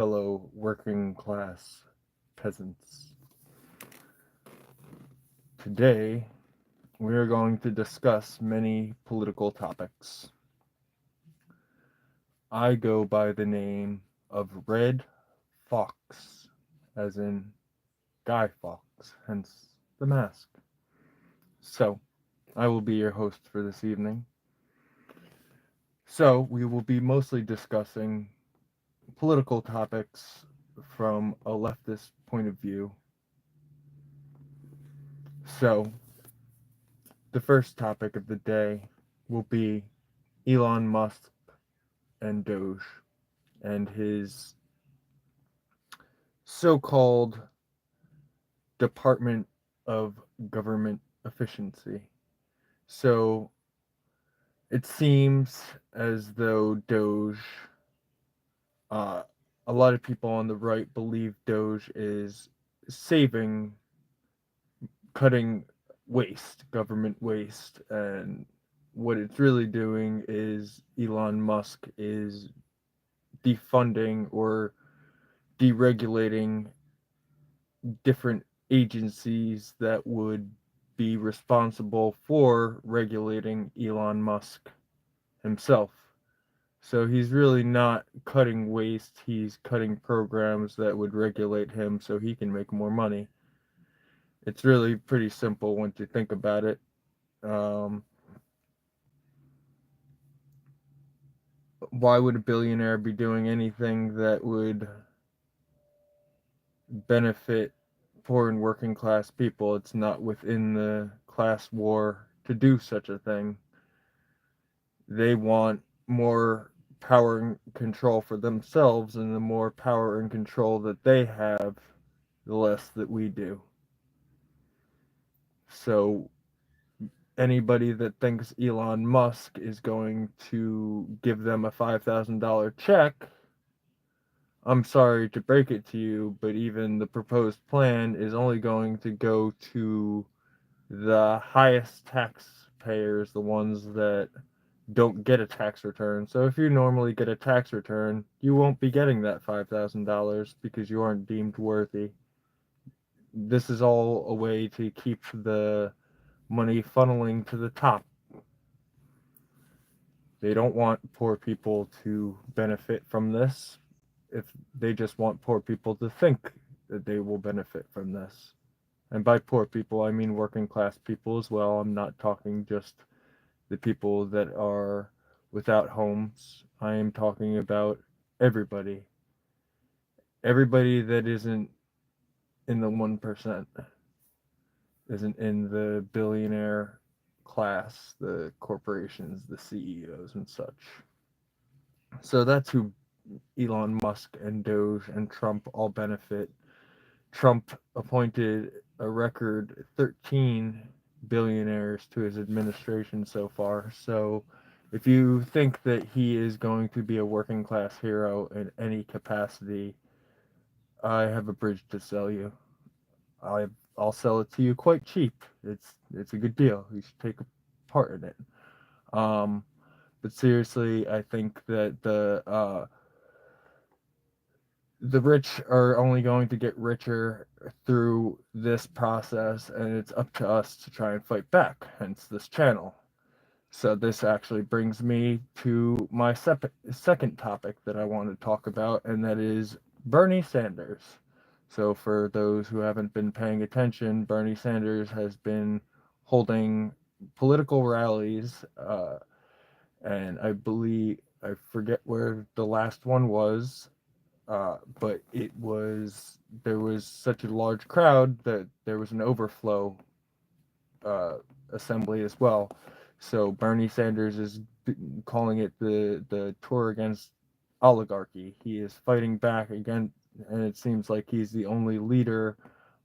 fellow working class peasants. Today, we are going to discuss many political topics. I go by the name of Red Fox, as in Guy Fawkes, hence the mask. So, I will be your host for this evening. So, we will be mostly discussing political topics from a leftist point of view. So, the first topic of the day will be Elon Musk and Doge and his so called Department of Government Efficiency. So it seems as though Doge, uh, a lot of people on the right believe Doge is saving, cutting waste, government waste, and what it's really doing is Elon Musk is defunding or deregulating different agencies that would be responsible for regulating Elon Musk himself. So he's really not cutting waste, he's cutting programs that would regulate him so he can make more money. It's really pretty simple once you think about it. Um, why would a billionaire be doing anything that would benefit poor and working class people? It's not within the class war to do such a thing. They want more power and control for themselves, and the more power and control that they have, the less that we do. So anybody that thinks Elon Musk is going to give them a $5,000 check, I'm sorry to break it to you, but even the proposed plan is only going to go to the highest taxpayers, the ones that don't get a tax return. So if you normally get a tax return, you won't be getting that $5,000 because you aren't deemed worthy. This is all a way to keep the money funneling to the top. They don't want poor people to benefit from this. If they just want poor people to think that they will benefit from this. And by poor people, I mean working class people as well. I'm not talking just the people that are without homes. I am talking about everybody. Everybody that isn't in the 1%, isn't in the billionaire class, the corporations, the CEOs, and such. So that's who Elon Musk and Doge and Trump all benefit. Trump appointed a record 13 billionaires to his administration so far. So if you think that he is going to be a working class hero in any capacity, I have a bridge to sell you. I I'll sell it to you quite cheap. It's a good deal. You should take a part in it. Um, but seriously, I think that the rich are only going to get richer through this process, and it's up to us to try and fight back, hence this channel. So, this actually brings me to my second topic that I want to talk about, and that is Bernie Sanders. So, for those who haven't been paying attention, Bernie Sanders has been holding political rallies, and I forget where the last one was, but there was such a large crowd that there was an overflow uh, assembly as well. So Bernie Sanders is calling it the tour against oligarchy. He is fighting back again, and it seems like he's the only leader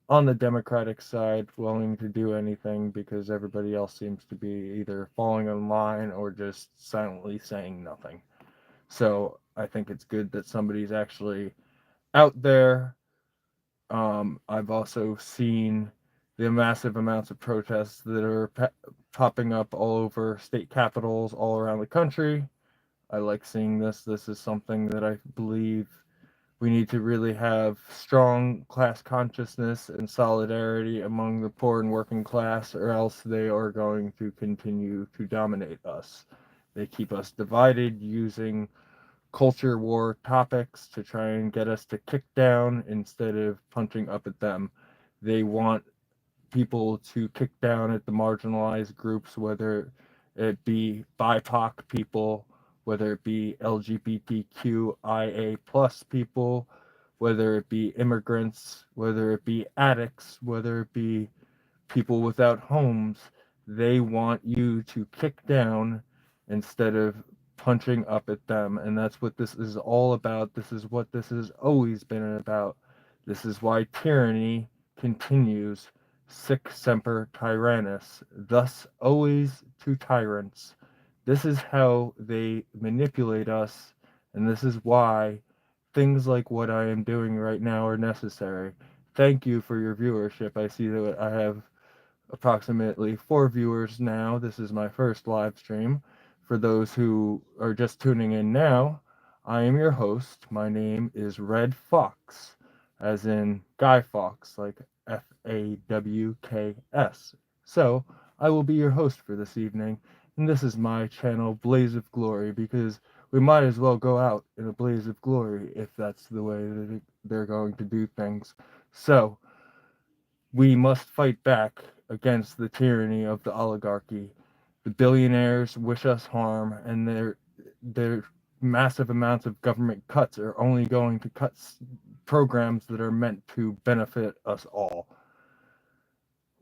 on the Democratic side willing to do anything because everybody else seems to be either falling in line or just silently saying nothing. So I think it's good that somebody's actually out there. I've also seen the massive amounts of protests that are popping up all over state capitals all around the country. I like seeing this. This is something that I believe We need to really have strong class consciousness and solidarity among the poor and working class, or else they are going to continue to dominate us. They keep us divided using culture war topics to try and get us to kick down instead of punching up at them. They want people to kick down at the marginalized groups, whether it be BIPOC people, whether it be LGBTQIA plus people, whether it be immigrants, whether it be addicts, whether it be people without homes. They want you to kick down instead of punching up at them. And that's what this is all about. This is what this has always been about. This is why tyranny continues. Sic semper tyrannis, thus always to tyrants. This is how they manipulate us, and this is why things like what I am doing right now are necessary. Thank you for your viewership. I see that I have approximately 4 viewers now. This is my first live stream. For those who are just tuning in now, I am your host. My name is Red Fox, as in Guy Fawkes, like Fawks. So, I will be your host for this evening, and this is my channel, Blaze of Glory, because we might as well go out in a blaze of glory if that's the way that they're going to do things. So, we must fight back against the tyranny of the oligarchy. The billionaires wish us harm, and their massive amounts of government cuts are only going to cut programs that are meant to benefit us all.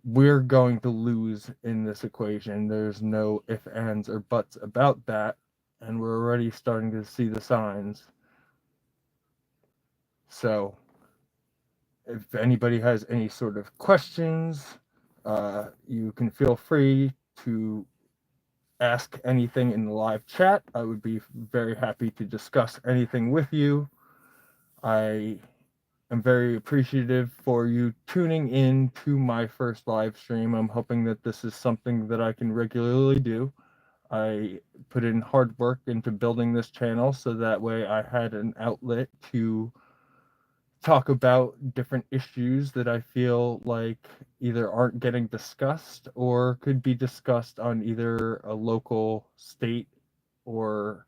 We're going to lose in this equation. There's no ifs, ands, or buts about that, and we're already starting to see the signs. So, if anybody has any sort of questions, you can feel free to ask anything in the live chat. I would be very happy to discuss anything with you. I am very appreciative for you tuning in to my first live stream. I'm hoping that this is something that I can regularly do. I put in hard work into building this channel so that way I had an outlet to talk about different issues that I feel like either aren't getting discussed or could be discussed on either a local, state, or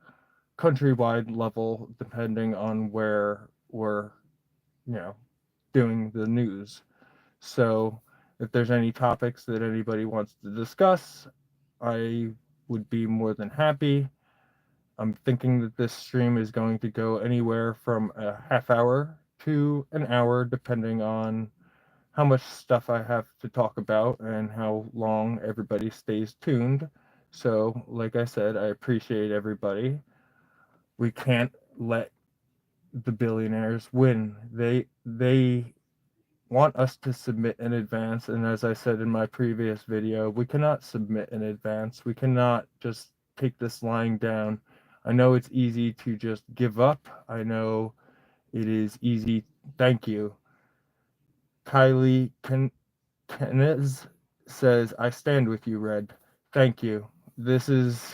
countrywide level, depending on where we're, you know, doing the news. So if there's any topics that anybody wants to discuss, I would be more than happy. I'm thinking that this stream is going to go anywhere from a half hour to an hour, depending on how much stuff I have to talk about and how long everybody stays tuned. So, like I said, I appreciate everybody. We can't let the billionaires win. They want us to submit in advance, and as I said in my previous video, we cannot submit in advance. We cannot just take this lying down. I know it's easy to just give up. I know it is easy. Thank you. Kylie Kennez says, I stand with you, Red. Thank you. This is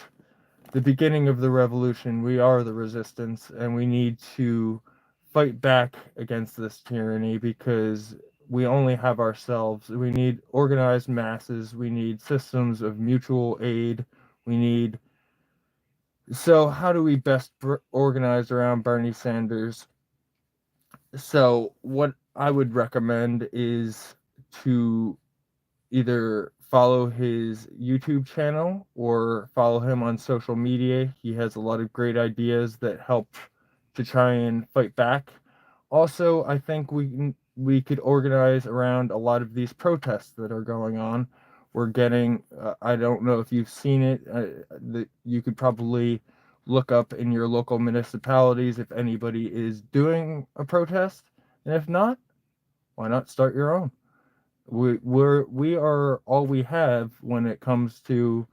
the beginning of the revolution. We are the resistance, and we need to fight back against this tyranny because we only have ourselves. We need organized masses. We need systems of mutual aid. We need. So, how do we best organize around Bernie Sanders? So, what I would recommend is to either follow his YouTube channel or follow him on social media. He has a lot of great ideas that help to try and fight back. Also, I think we could organize around a lot of these protests that are going on. We're getting I don't know if you've seen it, that you could probably look up in your local municipalities if anybody is doing a protest, and if not, why not start your own? We are all we have when it comes to,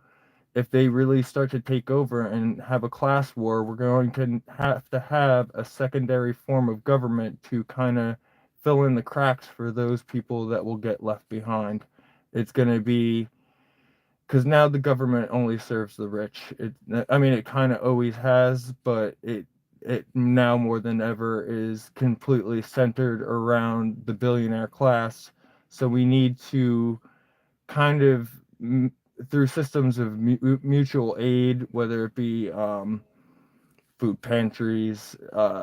if they really start to take over and have a class war, we're going to have a secondary form of government to kind of fill in the cracks for those people that will get left behind. It's going to be, because now the government only serves the rich. I mean, it kind of always has, but it now more than ever is completely centered around the billionaire class. So we need to kind of through systems of mutual aid, whether it be food pantries,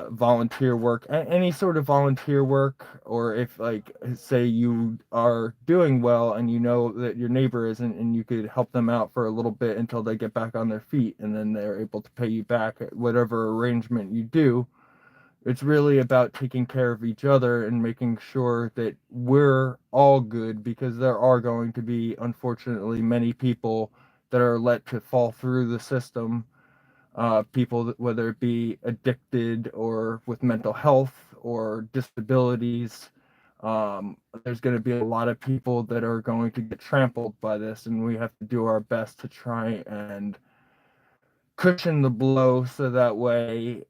volunteer work, any sort of volunteer work, or if like say you are doing well and you know that your neighbor isn't, and you could help them out for a little bit until they get back on their feet, and then they're able to pay you back at whatever arrangement you do. It's really about taking care of each other and making sure that we're all good, because there are going to be, unfortunately, many people that are let to fall through the system. People, whether it be addicted or with mental health or disabilities. There's going to be a lot of people that are going to get trampled by this, and we have to do our best to try and cushion the blow so that way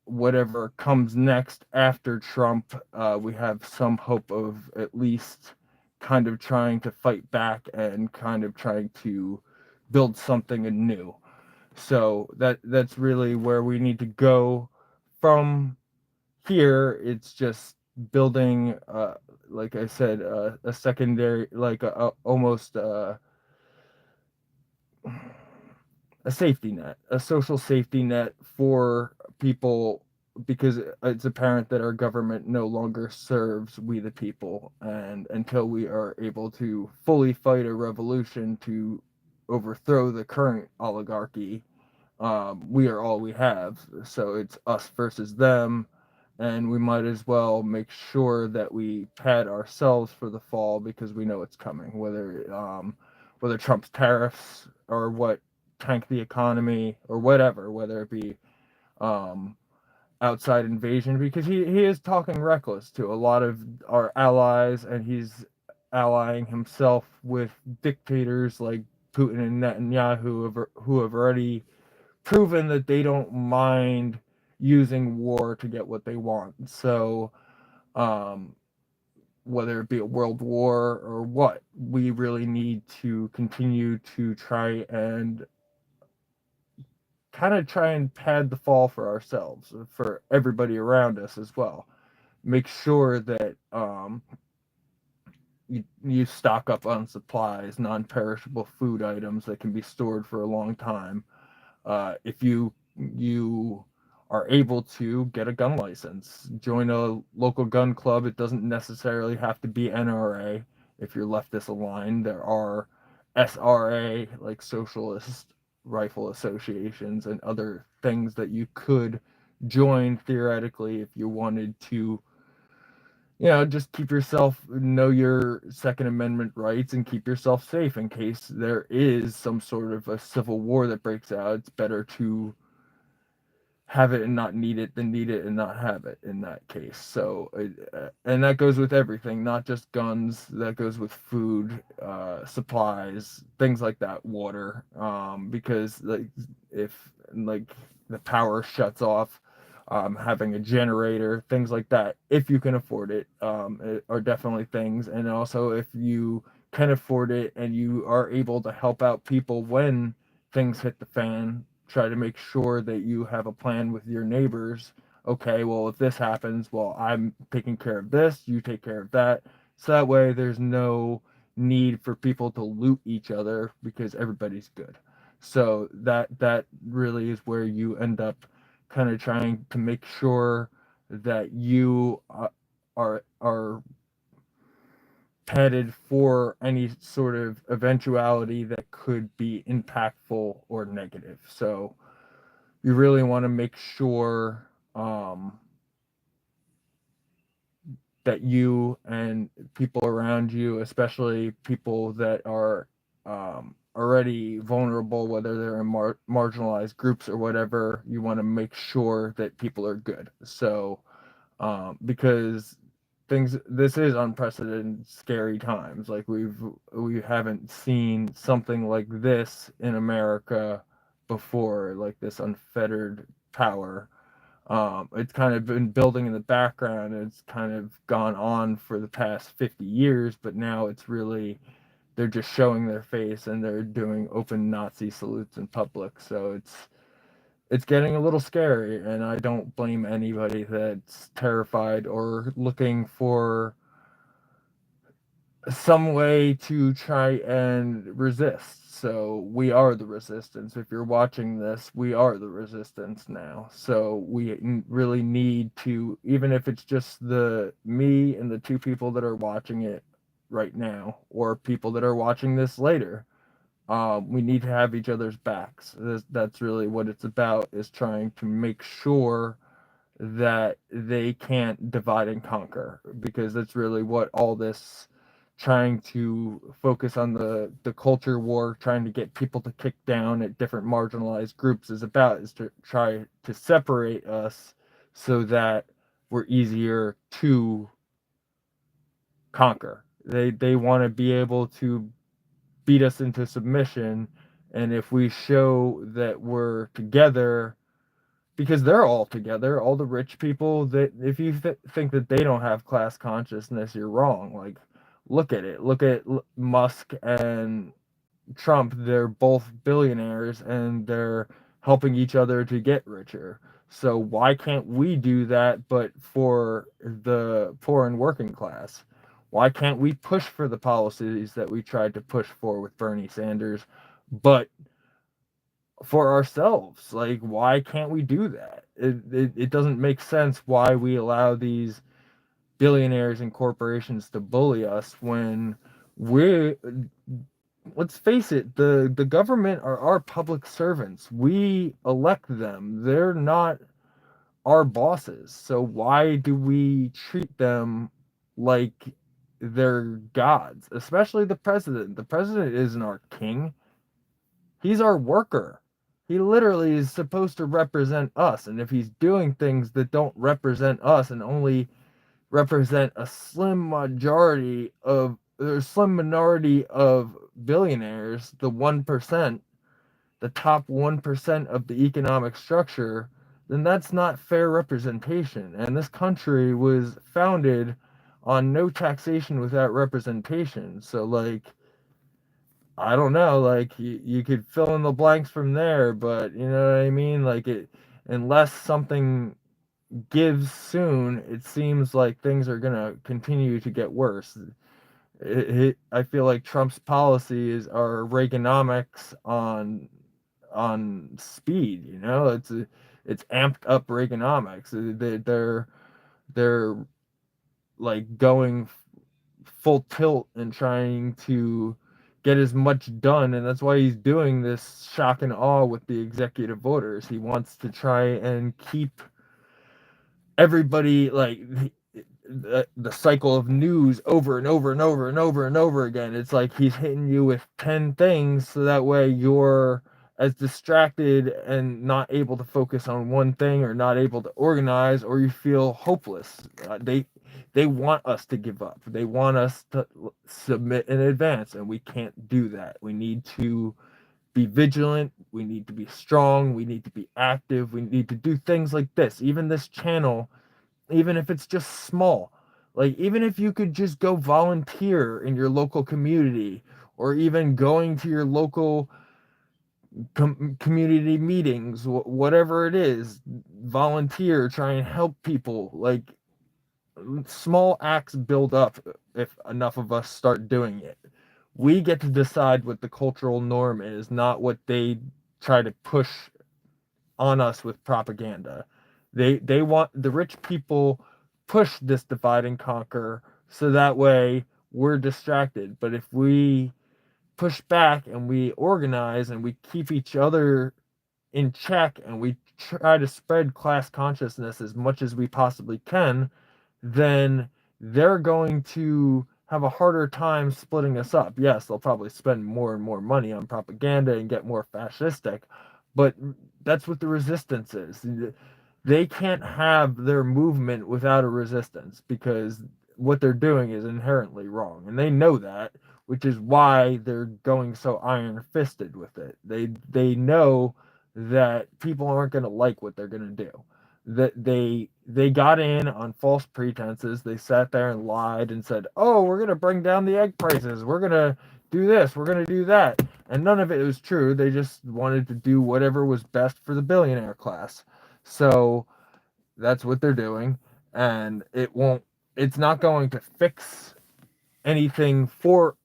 whatever comes next after Trump, we have some hope of at least kind of trying to fight back and kind of trying to build something anew. So that's really where we need to go from here. It's just building, like I said, a secondary, like almost a safety net, a social safety net for people, because it's apparent that our government no longer serves we the people. And until we are able to fully fight a revolution to overthrow the current oligarchy, we are all we have. So it's us versus them, and we might as well make sure that we pad ourselves for the fall, because we know it's coming. Whether Trump's tariffs or what tank the economy or whatever, whether it be um, outside invasion, because he is talking reckless to a lot of our allies, and he's allying himself with dictators like Putin and Netanyahu, who have already proven that they don't mind using war to get what they want. So, um, whether it be a world war or what, we really need to continue to try and pad the fall for ourselves, for everybody around us as well. Make sure that you stock up on supplies, non-perishable food items that can be stored for a long time. If you are able to get a gun license, join a local gun club. It doesn't necessarily have to be NRA. If you're leftist aligned, there are SRA, like Socialist Rifle Associations, and other things that you could join theoretically if you wanted to, just keep yourself, know your Second Amendment rights, and keep yourself safe in case there is some sort of a civil war that breaks out. It's better to have it and not need it than need it and not have it in that case. So, and that goes with everything, not just guns. That goes with food, supplies, things like that, water. Because like if like the power shuts off, having a generator, things like that, if you can afford it, are definitely things. And also, if you can afford it and you are able to help out people when things hit the fan, try to make sure that you have a plan with your neighbors. Okay, well, if this happens, well, I'm taking care of this, you take care of that. So that way there's no need for people to loot each other, because everybody's good. So that really is where you end up kind of trying to make sure that you are padded for any sort of eventuality that could be impactful or negative. So you really want to make sure that you and people around you, especially people that are already vulnerable, whether they're in marginalized groups or whatever, you want to make sure that people are good. So, because this is unprecedented, scary times. Like we haven't seen something like this in America before, like this unfettered power. It's kind of been building in the background. It's kind of gone on for the past 50 years, but now it's really, they're just showing their face, and they're doing open Nazi salutes in public. So it's getting a little scary, and I don't blame anybody that's terrified or looking for some way to try and resist. So we are the resistance. If you're watching this, we are the resistance now. So we really need to, even if it's just the me and the two people that are watching it right now, or people that are watching this later, we need to have each other's backs. That's really what it's about, is trying to make sure that they can't divide and conquer, because that's really what all this trying to focus on the culture war, trying to get people to kick down at different marginalized groups is about, is to try to separate us so that we're easier to conquer. They want to be able to beat us into submission, and if we show that we're together, because they're all together, all the rich people, that if you think that they don't have class consciousness, you're wrong. Like, look at it. Look at Musk and Trump. They're both billionaires, and they're helping each other to get richer. So why can't we do that, but for the poor and working class? Why can't we push for the policies that we tried to push for with Bernie Sanders, but for ourselves? Like, why can't we do that? It doesn't make sense why we allow these billionaires and corporations to bully us when we're, let's face it, the government are our public servants. We elect them. They're not our bosses. So why do we treat them like they're gods? Especially the president. The president isn't our king. He's our worker. He literally is supposed to represent us. And if he's doing things that don't represent us and only represent a slim majority of, or slim minority of billionaires, the 1%, the top 1% of the economic structure, then that's not fair representation. And this country was founded on no taxation without representation. So, like, I don't know, like, you could fill in the blanks from there, but you know what I mean? Like, it, unless something gives soon, it seems like things are gonna continue to get worse. I feel like Trump's policies are Reaganomics on speed. You know, it's amped up Reaganomics. They're like going full tilt and trying to get as much done, and that's why he's doing this shock and awe with the executive orders. He wants to try and keep everybody, like, the cycle of news over and over and over and over and over again. It's like he's hitting you with 10 things so that way you're as distracted and not able to focus on one thing, or not able to organize, or you feel hopeless. They want us to give up. They want us to submit in advance, and we can't do that. We need to be vigilant. We need to be strong. We need to be active. We need to do things like this. Even this channel, even if it's just small, like, even if you could just go volunteer in your local community, or even going to your local community meetings, whatever it is, volunteer, try and help people. Like, small acts build up if enough of us start doing it. We get to decide what the cultural norm is, not what they try to push on us with propaganda. They want, the rich people push this divide and conquer so that way we're distracted. But if we push back and we organize and we keep each other in check and we try to spread class consciousness as much as we possibly can, then they're going to have a harder time splitting us up. Yes, they'll probably spend more and more money on propaganda and get more fascistic, but that's what the resistance is. They can't have their movement without a resistance, because what they're doing is inherently wrong, and they know that, which is why they're going so iron-fisted with it. They know that people aren't going to like what they're going to do. That they got in on false pretenses. They sat there and lied and said, "Oh, we're going to bring down the egg prices. We're going to do this, we're going to do that. And none of it was true. They just wanted to do whatever was best for the billionaire class. So that's what they're doing. And it's not going to fix anything for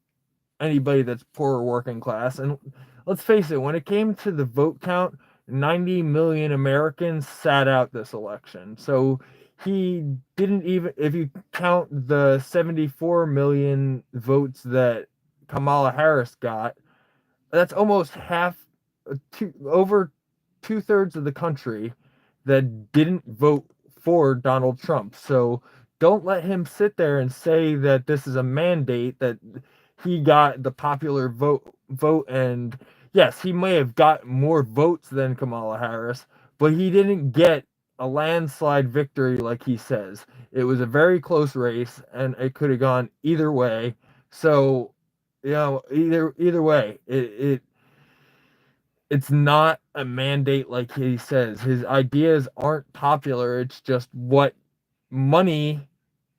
anybody that's poor or working class. And let's face it, when it came to the vote count, 90 million Americans sat out this election. So he didn't even, if you count the 74 million votes that Kamala Harris got, that's almost half, over 2/3 of the country that didn't vote for Donald Trump. So don't let him sit there and say that this is a mandate, that he got the popular vote. And yes, he may have got more votes than Kamala Harris, but he didn't get a landslide victory like he says. It was a very close race, and it could have gone either way. So, either way, it's not a mandate like he says. His ideas aren't popular. It's just what money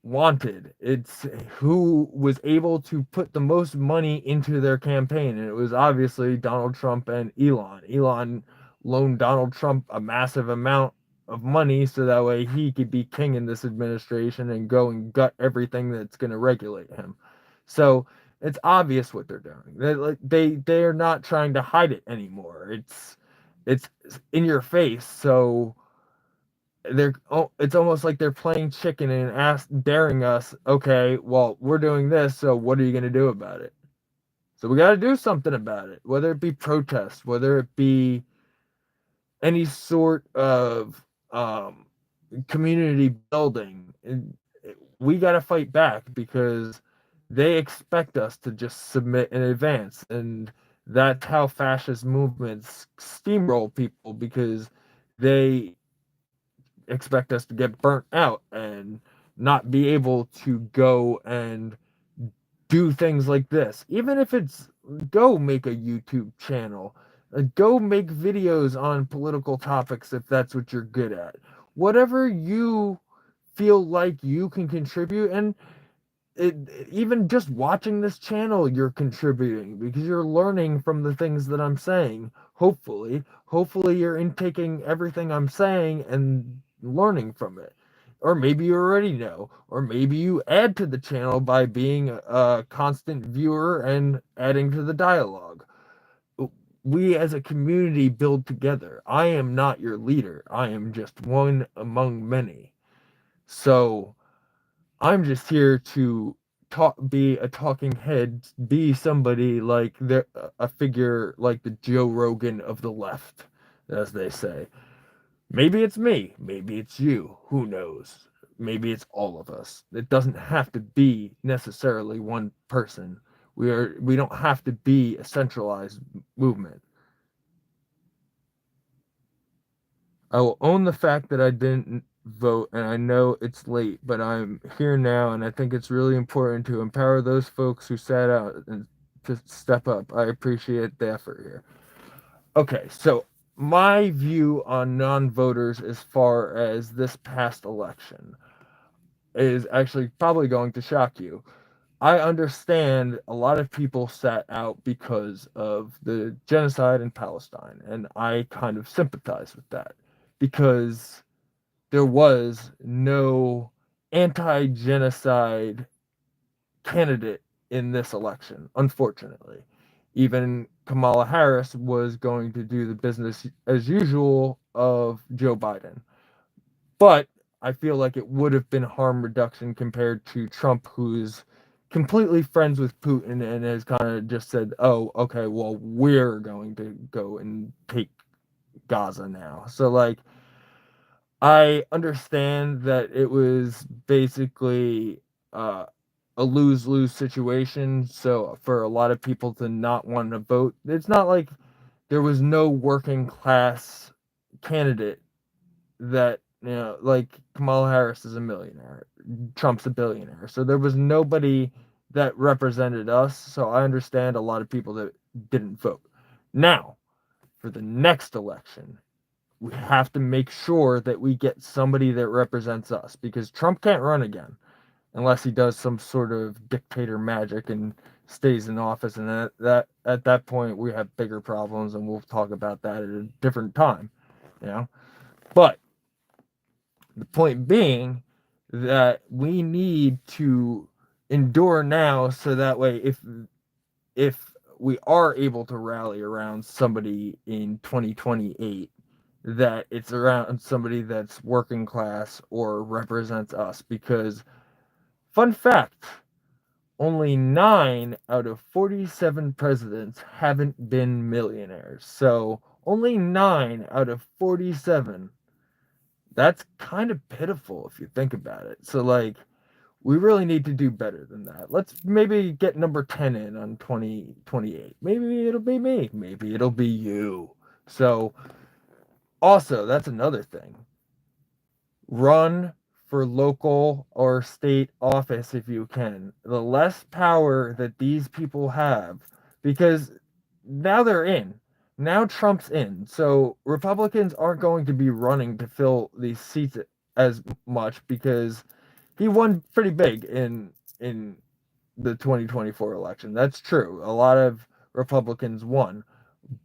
wanted. It's who was able to put the most money into their campaign. And it was obviously Donald Trump and Elon. Elon loaned Donald Trump a massive amount of money so that way he could be king in this administration and go and gut everything that's going to regulate him. So it's obvious what they're doing. They are not trying to hide it anymore. It's in your face. So it's almost like they're playing chicken and daring us, okay, well, we're doing this, so what are you going to do about it? So we got to do something about it, whether it be protest, whether it be any sort of community building. We got to fight back because they expect us to just submit in advance. And that's how fascist movements steamroll people, because they expect us to get burnt out and not be able to go and do things like this. Even if it's go make a YouTube channel, go make videos on political topics if that's what you're good at. Whatever you feel like you can contribute, and even just watching this channel, you're contributing because you're learning from the things that I'm saying. Hopefully you're intaking everything I'm saying and learning from it. Or maybe you already know, or maybe you add to the channel by being a constant viewer and adding to the dialogue. We as a community build together. I am not your leader. I am just one among many. So I'm just here to be a talking head, be somebody like a figure like the Joe Rogan of the left, as they say. Maybe it's me, maybe it's you, who knows? Maybe it's all of us. It doesn't have to be necessarily one person. We don't have to be a centralized movement. I will own the fact that I didn't vote, and I know it's late, but I'm here now, and I think it's really important to empower those folks who sat out and to step up. I appreciate the effort here. Okay, so my view on non-voters as far as this past election is actually probably going to shock you. I understand a lot of people sat out because of the genocide in Palestine, and I kind of sympathize with that because there was no anti-genocide candidate in this election, unfortunately. Even Kamala Harris was going to do the business as usual of Joe Biden. But I feel like it would have been harm reduction compared to Trump, who's completely friends with Putin and has kind of just said, oh, okay, well, we're going to go and take Gaza now. So, like, I understand that it was basically a lose-lose situation. So for a lot of people to not want to vote, it's not like there was no working class candidate that, like Kamala Harris is a millionaire, Trump's a billionaire. So there was nobody that represented us. So I understand a lot of people that didn't vote. Now, for the next election, we have to make sure that we get somebody that represents us, because Trump can't run again unless he does some sort of dictator magic and stays in office, and that at that point we have bigger problems, and we'll talk about that at a different time, you know. But the point being that we need to endure now, so that way if we are able to rally around somebody in 2028, that it's around somebody that's working class or represents us. Because fun fact, only 9 out of 47 presidents haven't been millionaires. So only 9 out of 47. That's kind of pitiful if you think about it. So like, we really need to do better than that. Let's maybe get number 10 in on 2028. Maybe it'll be me. Maybe it'll be you. So also, that's another thing. Run for local or state office if you can. The less power that these people have, because now they're in. Now Trump's in. So Republicans aren't going to be running to fill these seats as much, because he won pretty big in the 2024 election. That's true. A lot of Republicans won,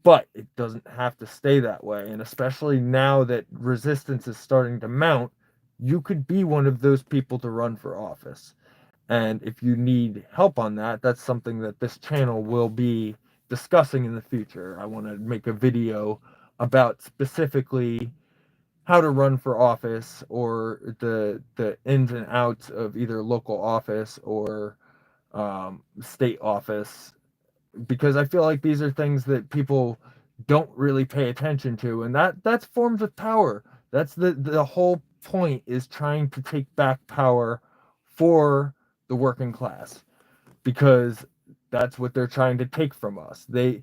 but it doesn't have to stay that way. And especially now that resistance is starting to mount, you could be one of those people to run for office. And if you need help on that, that's something that this channel will be discussing in the future. I want to make a video about specifically how to run for office, or the ins and outs of either local office or state office, because I feel like these are things that people don't really pay attention to, and that's forms of power. That's the whole point, is trying to take back power for the working class, because that's what they're trying to take from us. They've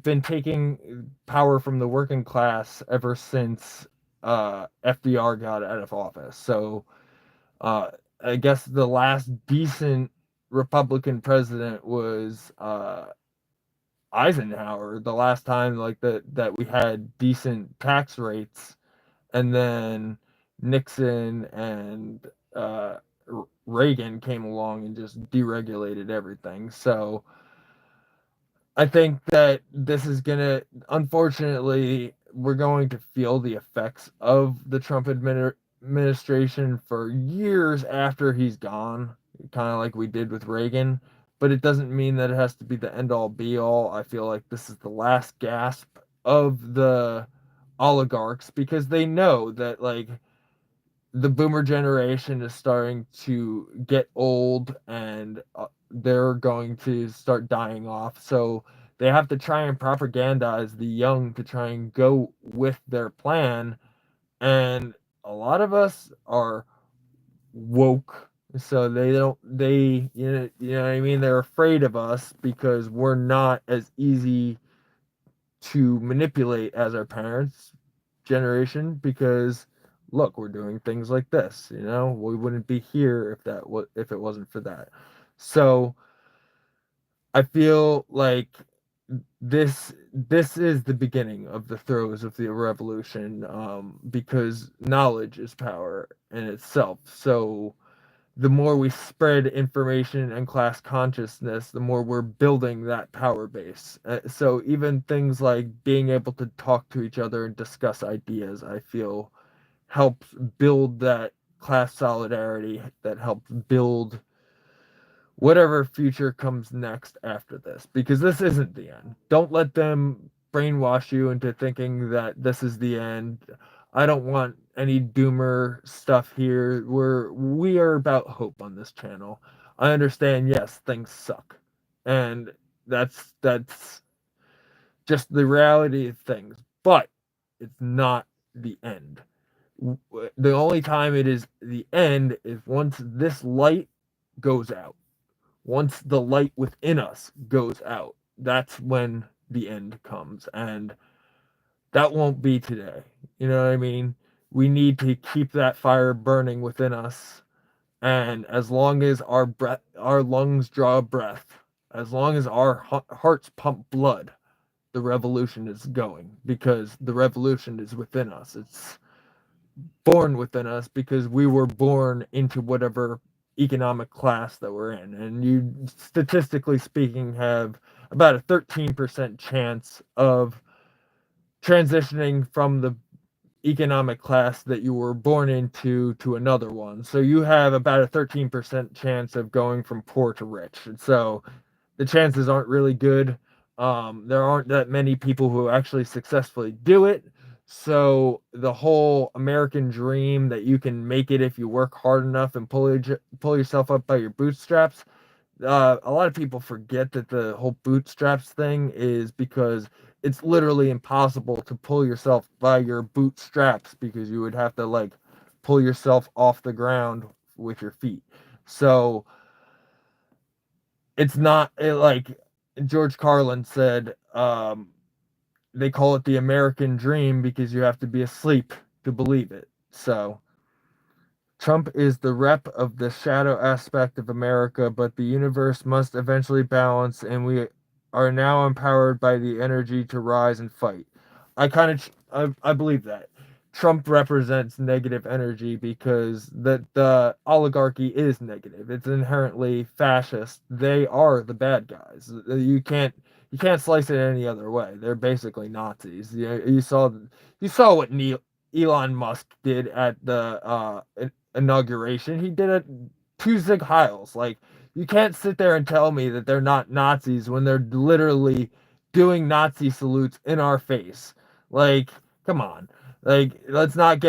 been taking power from the working class ever since FDR got out of office. So uh, I guess the last decent Republican president was Eisenhower. The last time like that we had decent tax rates, and then Nixon and uh, Reagan came along and just deregulated everything. So I think that this is gonna, unfortunately, we're going to feel the effects of the Trump administration for years after he's gone, kind of like we did with Reagan. But it doesn't mean that it has to be the end all be all. I feel like this is the last gasp of the oligarchs, because they know that like the boomer generation is starting to get old, and they're going to start dying off. So they have to try and propagandize the young to try and go with their plan. And a lot of us are woke. So they don't, they, you know what I mean? They're afraid of us because we're not as easy to manipulate as our parents' generation, because look, we're doing things like this, we wouldn't be here if it wasn't for that. So I feel like this is the beginning of the throes of the revolution, because knowledge is power in itself. So the more we spread information and class consciousness, the more we're building that power base. So even things like being able to talk to each other and discuss ideas, I feel, helps build that class solidarity, that helps build whatever future comes next after this, because this isn't the end. Don't let them brainwash you into thinking that this is the end. I don't want any doomer stuff here. We are about hope on this channel. I understand, yes, things suck. And that's just the reality of things. But it's not the end. The only time it is the end is once this light goes out. Once the light within us goes out, that's when the end comes. And that won't be today. You know what I mean? We need to keep that fire burning within us. And as long as our lungs draw breath, as long as our hearts pump blood, the revolution is going, because the revolution is within us. It's born within us, because we were born into whatever economic class that we're in. And you, statistically speaking, have about a 13% chance of transitioning from the economic class that you were born into to another one. So you have about a 13% chance of going from poor to rich. And so the chances aren't really good. There aren't that many people who actually successfully do it. So the whole American dream that you can make it if you work hard enough and pull yourself up by your bootstraps, a lot of people forget that the whole bootstraps thing is because it's literally impossible to pull yourself by your bootstraps, because you would have to like pull yourself off the ground with your feet. So it's not like George Carlin said, they call it the American dream because you have to be asleep to believe it. So Trump is the rep of the shadow aspect of America, but the universe must eventually balance, and we are now empowered by the energy to rise and fight. I believe that Trump represents negative energy because the oligarchy is negative. It's inherently fascist. They are the bad guys. You can't slice it any other way. They're basically Nazis. You saw what Elon Musk did at the inauguration. He did it to Zig Heils. Like, you can't sit there and tell me that they're not Nazis when they're literally doing Nazi salutes in our face. Like, come on. Like, let's not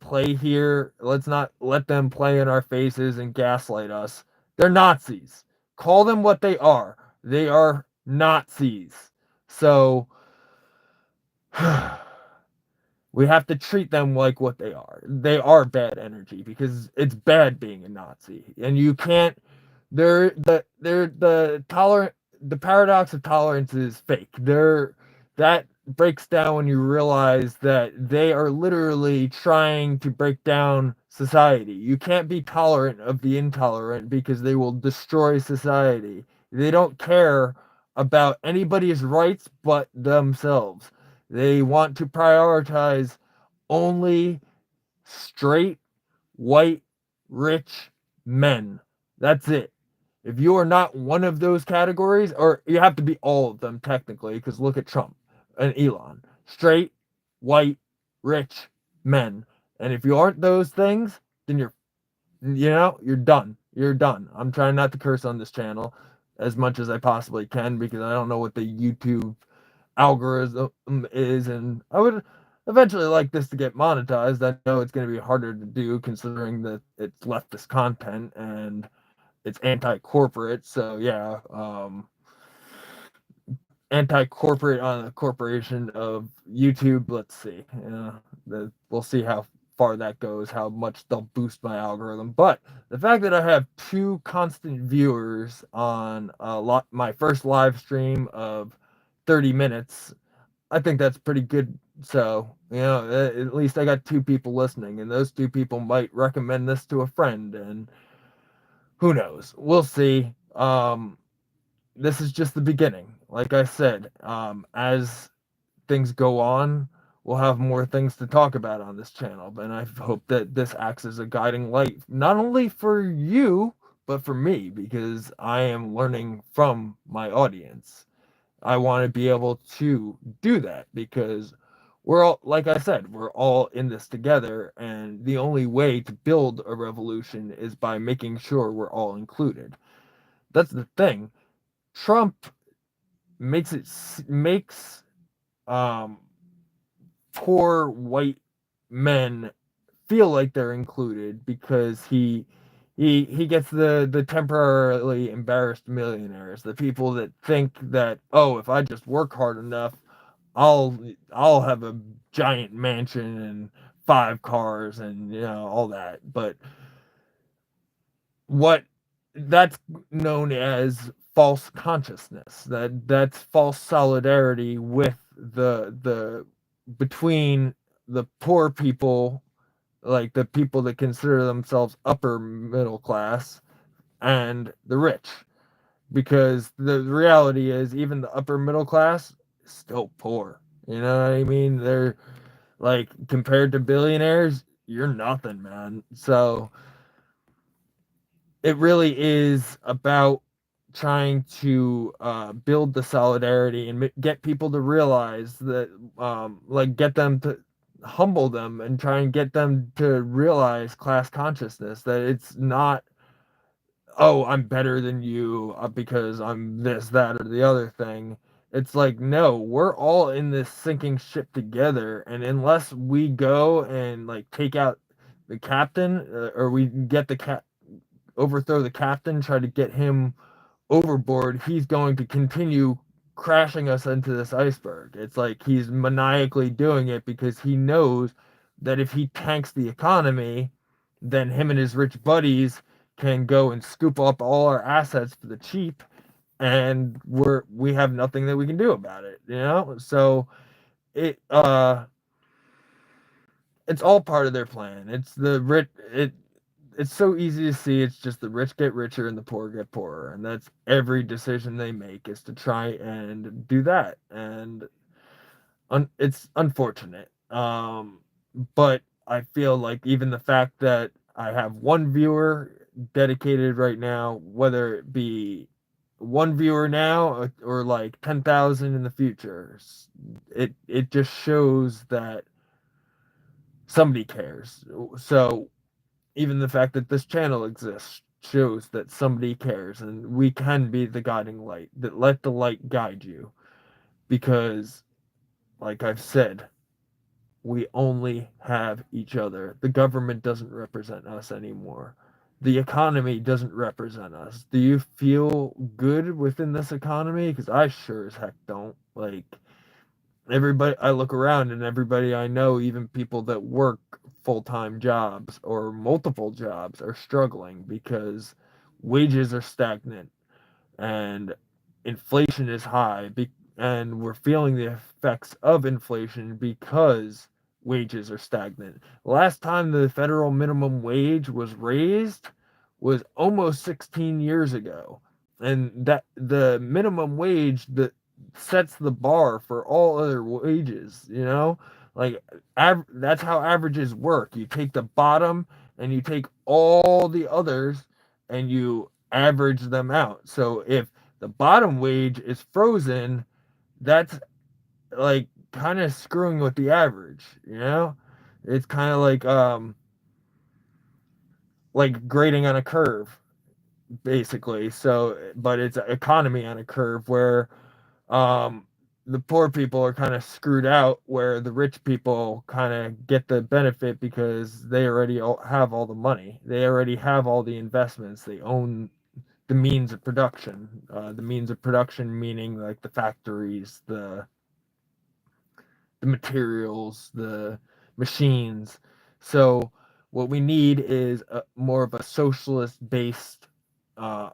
play here. Let's not let them play in our faces and gaslight us. They're Nazis. Call them what they are. They are Nazis. So we have to treat them like what they are. They are bad energy because it's bad being a Nazi, and you can't. The paradox of tolerance is fake. That breaks down when you realize that they are literally trying to break down society. You can't be tolerant of the intolerant because they will destroy society. They don't care about anybody's rights but themselves. They want to prioritize only straight, white, rich men. That's it. If you are not one of those categories, or you have to be all of them technically, because look at Trump and Elon. Straight, white, rich men. And if you aren't those things, then you're done. You're done. I'm trying not to curse on this channel as much as I possibly can because I don't know what the YouTube algorithm is, and I would eventually like this to get monetized. I know it's going to be harder to do considering that it's leftist content and it's anti-corporate. So yeah, anti-corporate on the corporation of YouTube. Let's see. We'll see how far that goes, how much they'll boost my algorithm. But the fact that I have 2 constant viewers on my first live stream of 30 minutes, I think that's pretty good. So, at least I got 2 people listening, and those 2 people might recommend this to a friend, and who knows? We'll see. This is just the beginning. Like I said, as things go on, we'll have more things to talk about on this channel. And I hope that this acts as a guiding light, not only for you, but for me, because I am learning from my audience. I want to be able to do that because we're all, like I said, we're all in this together. And the only way to build a revolution is by making sure we're all included. That's the thing. Trump makes um, poor white men feel like they're included because he gets the temporarily embarrassed millionaires, the people that think that, oh, if I just work hard enough, I'll have a giant mansion and 5 cars and all that. But what that's known as false consciousness. That's false solidarity with the between the poor people, like the people that consider themselves upper middle class, and the rich. Because the reality is, even the upper middle class is still poor. You know what I mean? They're like, compared to billionaires, you're nothing, man. So it really is about trying to build the solidarity and get people to realize that, like, get them to humble them and try and get them to realize class consciousness, that it's not, oh, I'm better than you because I'm this, that, or the other thing. It's like, no, we're all in this sinking ship together, and unless we go and like take out the captain, or we get the overthrow the captain, try to get him overboard, he's going to continue crashing us into this iceberg. It's like he's maniacally doing it because he knows that if he tanks the economy, then him and his rich buddies can go and scoop up all our assets for the cheap, and we have nothing that we can do about it, you know? So it it's all part of their plan. It's the rich it it's so easy to see. It's just the rich get richer and the poor get poorer, and that's every decision they make is to try and do that. And it's unfortunate, but I feel like even the fact that I have one viewer dedicated right now, whether it be one viewer now or like 10,000 in the future, it just shows that somebody cares. So even the fact that this channel exists shows that somebody cares, and we can be the guiding light, that let the light guide you, because like I've said, we only have each other. The government doesn't represent us anymore. The economy doesn't represent us. Do you feel good within this economy? Because I sure as heck don't. Like, everybody, I look around and everybody I know, even people that work full-time jobs or multiple jobs, are struggling because wages are stagnant and inflation is high, and we're feeling the effects of inflation because wages are stagnant. Last time the federal minimum wage was raised was almost 16 years ago, and that the minimum wage that sets the bar for all other wages, you know, like that's how averages work. You take the bottom and you take all the others and you average them out. So if the bottom wage is frozen, that's like kind of screwing with the average, you know? It's kind of like grading on a curve, basically. So, but it's an economy on a curve where um the poor people are kind of screwed out, where the rich people kind of get the benefit because they already have all the money. They already have all the investments. They own the means of production. The means of production meaning like the factories, the materials, the machines. So what we need is more of a socialist based uh,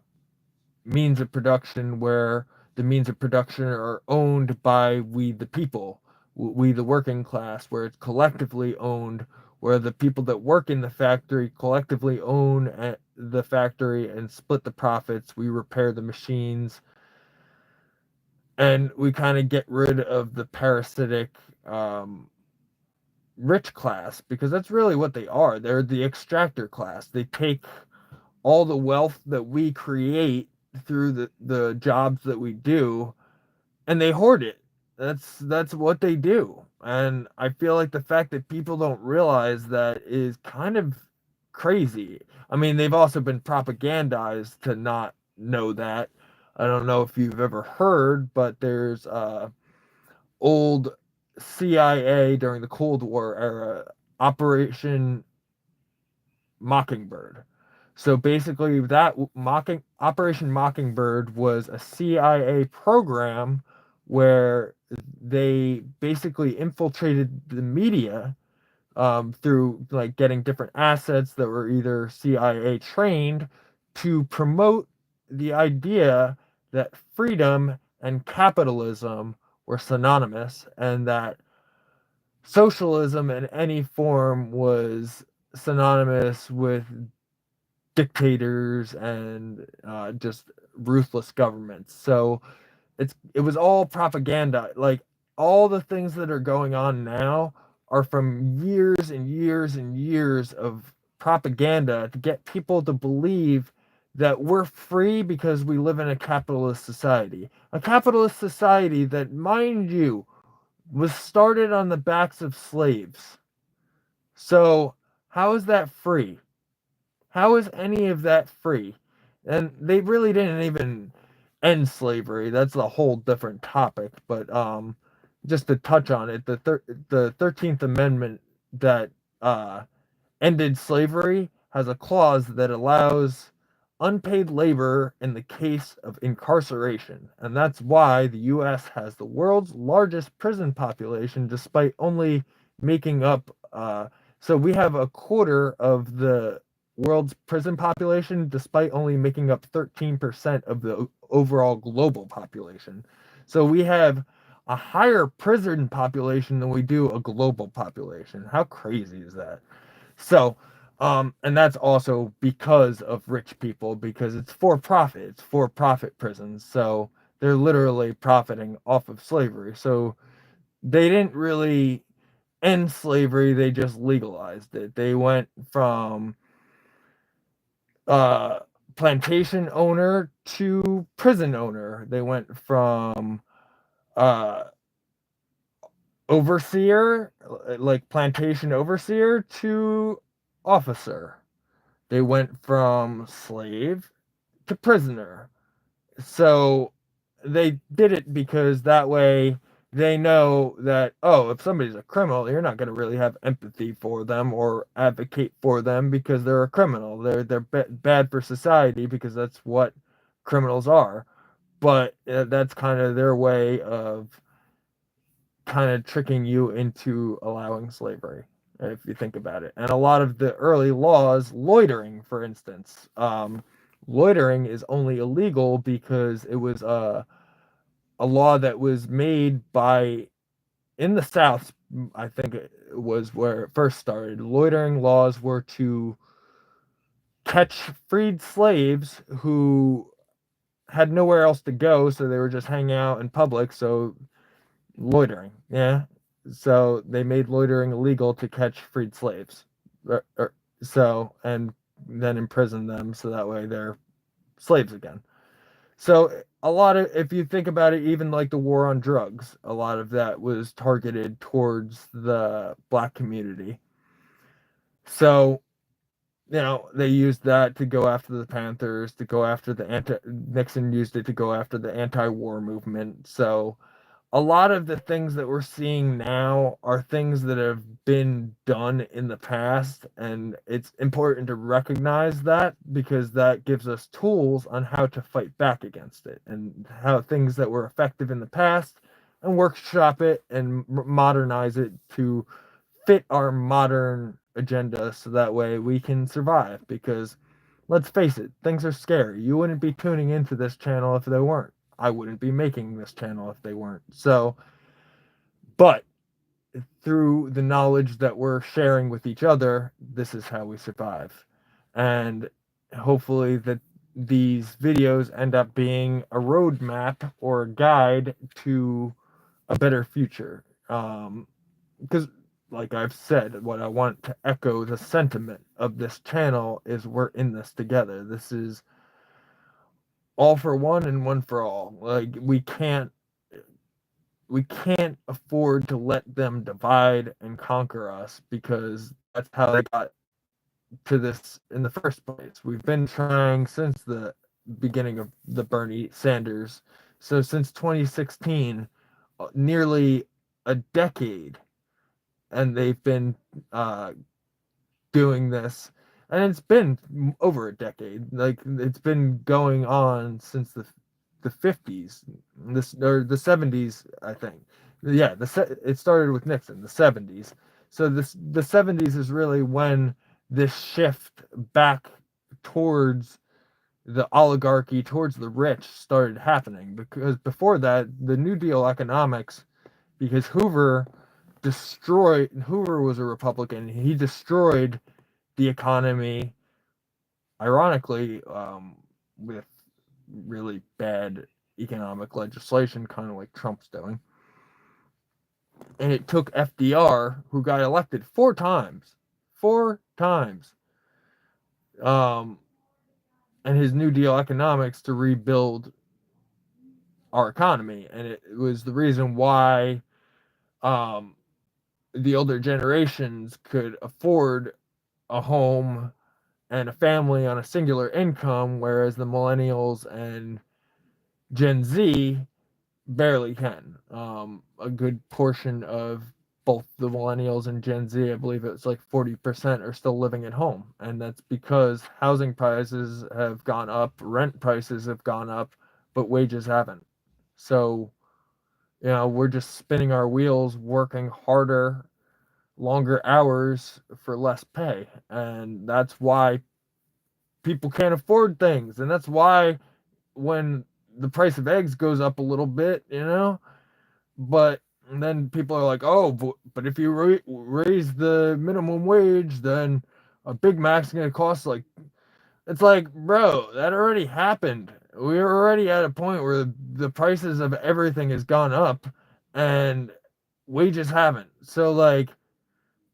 means of production, where the means of production are owned by we the people, we the working class, where it's collectively owned, where the people that work in the factory collectively own the factory and split the profits. We repair the machines, and we kind of get rid of the parasitic rich class, because that's really what they are. They're the extractor class. They take all the wealth that we create through the jobs that we do, and they hoard it. That's what they do. And I feel like the fact that people don't realize that is kind of crazy. I mean, they've also been propagandized to not know that. I don't know if you've ever heard, but there's old CIA during the Cold War era, Operation Mockingbird. So basically, that Operation Mockingbird was a CIA program where they basically infiltrated the media, through like getting different assets that were either CIA trained, to promote the idea that freedom and capitalism were synonymous, and that socialism in any form was synonymous with dictators and just ruthless governments. So it was all propaganda. Like, all the things that are going on now are from years and years and years of propaganda to get people to believe that we're free because we live in a capitalist society. A capitalist society that, mind you, was started on the backs of slaves. So, how is that free? How is any of that free? And they really didn't even end slavery. That's a whole different topic. But just to touch on it, the 13th Amendment that uh, ended slavery has a clause that allows unpaid labor in the case of incarceration. And that's why the US has the world's largest prison population, despite only making up, so we have a quarter of the world's prison population, despite only making up 13% of the overall global population. So we have a higher prison population than we do a global population. How crazy is that? So, and that's also because of rich people, because it's for profit. It's for profit prisons. So they're literally profiting off of slavery. So they didn't really end slavery, they just legalized it. They went from uh, plantation owner to prison owner. They went from uh, overseer, like plantation overseer, to officer. They went from slave to prisoner. So they did it because that way they know that, oh, if somebody's a criminal, you're not going to really have empathy for them or advocate for them because they're a criminal. They're bad for society because that's what criminals are. But that's kind of their way of kind of tricking you into allowing slavery, if you think about it. And a lot of the early laws, loitering, for instance, loitering is only illegal because it was a law that was made by, in the South, I think it was where it first started. Loitering laws were to catch freed slaves who had nowhere else to go, so they were just hanging out in public. So loitering, yeah. So they made loitering illegal to catch freed slaves. So, and then imprison them so that way they're slaves again. So a lot of, if you think about it, even like the war on drugs, a lot of that was targeted towards the black community. So, you know, they used that to go after the Panthers, to go after the Nixon used it to go after the anti-war movement. So a lot of the things that we're seeing now are things that have been done in the past, and it's important to recognize that because that gives us tools on how to fight back against it and how things that were effective in the past and workshop it and modernize it to fit our modern agenda so that way we can survive. Because let's face it, things are scary. You wouldn't be tuning into this channel if they weren't. I wouldn't be making this channel if they weren't. So, but through the knowledge that we're sharing with each other, this is how we survive. And hopefully that these videos end up being a roadmap or a guide to a better future. Because like I've said, what I want to echo the sentiment of this channel is we're in this together. This is all for one and one for all. Like we can't afford to let them divide and conquer us because that's how they got to this in the first place. We've been trying since the beginning of the Bernie Sanders. So since 2016, nearly a decade, and they've been uh, doing this, and it's been over a decade. Like it's been going on since the 50s, this or the 70s, I think. Yeah, it started with Nixon, the 70s. So the 70s is really when this shift back towards the oligarchy, towards the rich, started happening. Because before that, the New Deal economics, because Hoover was a Republican. He destroyed the economy, ironically, with really bad economic legislation, kind of like Trump's doing. And it took FDR, who got elected four times, um, and his New Deal economics to rebuild our economy. And it was the reason why um, the older generations could afford a home and a family on a singular income, whereas the millennials and Gen Z barely can. A good portion of both the millennials and Gen Z, I believe it's like 40%, are still living at home. And that's because housing prices have gone up, rent prices have gone up, but wages haven't. So, we're just spinning our wheels, working harder, longer hours for less pay. And that's why people can't afford things. And that's why when the price of eggs goes up a little bit, but then people are like, oh, but if you raise the minimum wage, then a Big Mac's going to cost like, it's like, bro, that already happened. We're already at a point where the prices of everything has gone up and wages haven't. So, like,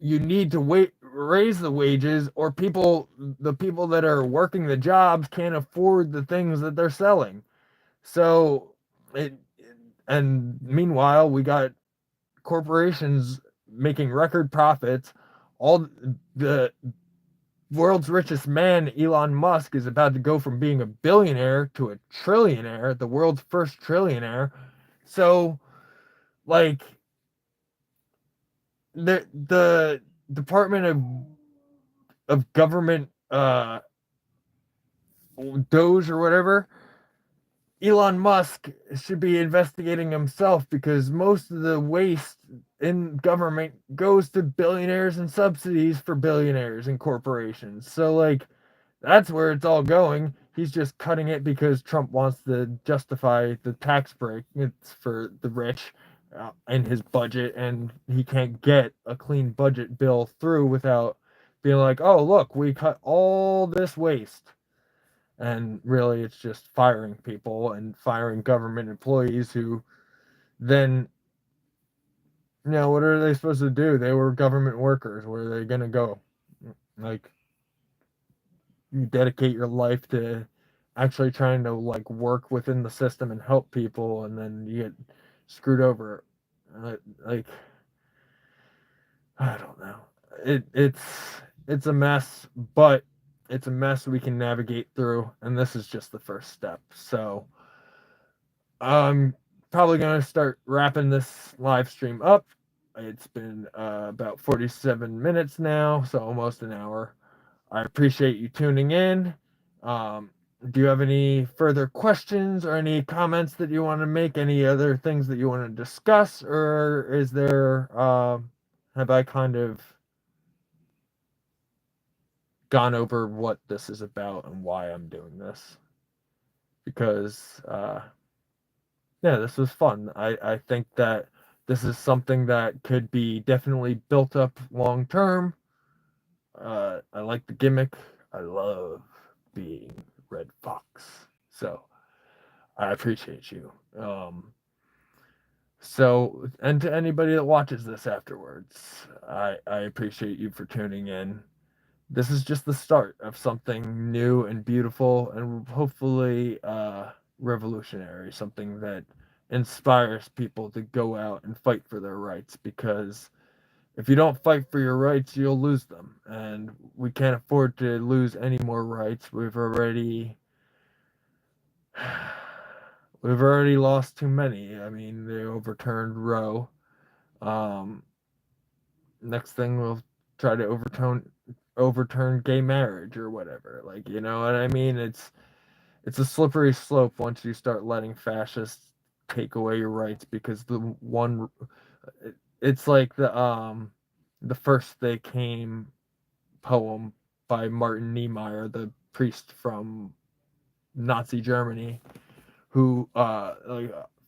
you need to raise the wages, or the people that are working the jobs can't afford the things that they're selling. So, it, and meanwhile, we got corporations making record profits. All the world's richest man, Elon Musk, is about to go from being a billionaire to a trillionaire, the world's first trillionaire. So, like, the Department of Government, Doge or whatever, Elon Musk should be investigating himself, because most of the waste in government goes to billionaires and subsidies for billionaires and corporations. So, like, that's where it's all going. He's just cutting it because Trump wants to justify the tax break. It's for the rich in his budget, and he can't get a clean budget bill through without being like, oh, look, we cut all this waste. And really, it's just firing people and firing government employees who then, what are they supposed to do? They were government workers. Where are they going to go? Like, you dedicate your life to actually trying to, like, work within the system and help people, and then you get screwed over. Like, I don't know. It's a mess, but it's a mess we can navigate through, and this is just the first step. So I'm probably going to start wrapping this live stream up. It's been about 47 minutes now, so almost an hour. I appreciate you tuning in. Do you have any further questions or any comments that you want to make? Any other things that you want to discuss? Or is there, have I kind of gone over what this is about and why I'm doing this? Because, yeah, this was fun. I think that this is something that could be definitely built up long term. I like the gimmick. I love being Red Fox. So I appreciate you. So, and to anybody that watches this afterwards, I appreciate you for tuning in. This is just the start of something new and beautiful, and hopefully revolutionary, something that inspires people to go out and fight for their rights, because if you don't fight for your rights, you'll lose them. And we can't afford to lose any more rights. We've already lost too many. I mean, they overturned Roe. Next thing we'll try to overturn gay marriage or whatever. Like, you know what I mean? It's a slippery slope once you start letting fascists take away your rights, because it's like the First They Came poem by Martin Niemeyer, the priest from Nazi Germany, who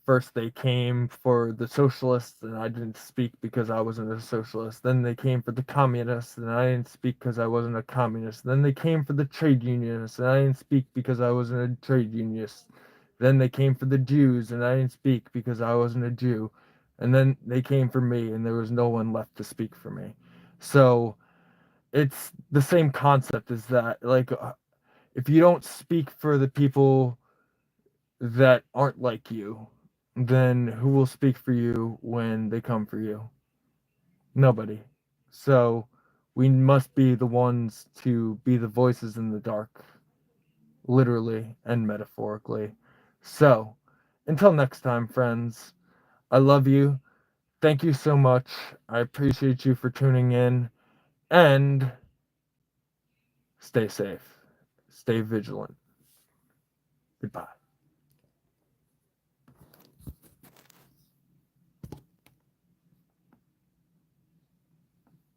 first they came for the socialists, and I didn't speak because I wasn't a socialist. Then they came for the communists, and I didn't speak because I wasn't a communist. Then they came for the trade unionists, and I didn't speak because I wasn't a trade unionist. Then they came for the Jews, and I didn't speak because I wasn't a Jew. And then they came for me, and there was no one left to speak for me. So it's the same concept as that. Like, if you don't speak for the people that aren't like you, then who will speak for you when they come for you? Nobody. So we must be the ones to be the voices in the dark, literally and metaphorically. So until next time, friends, I love you. Thank you so much. I appreciate you for tuning in, and stay safe, stay vigilant. Goodbye.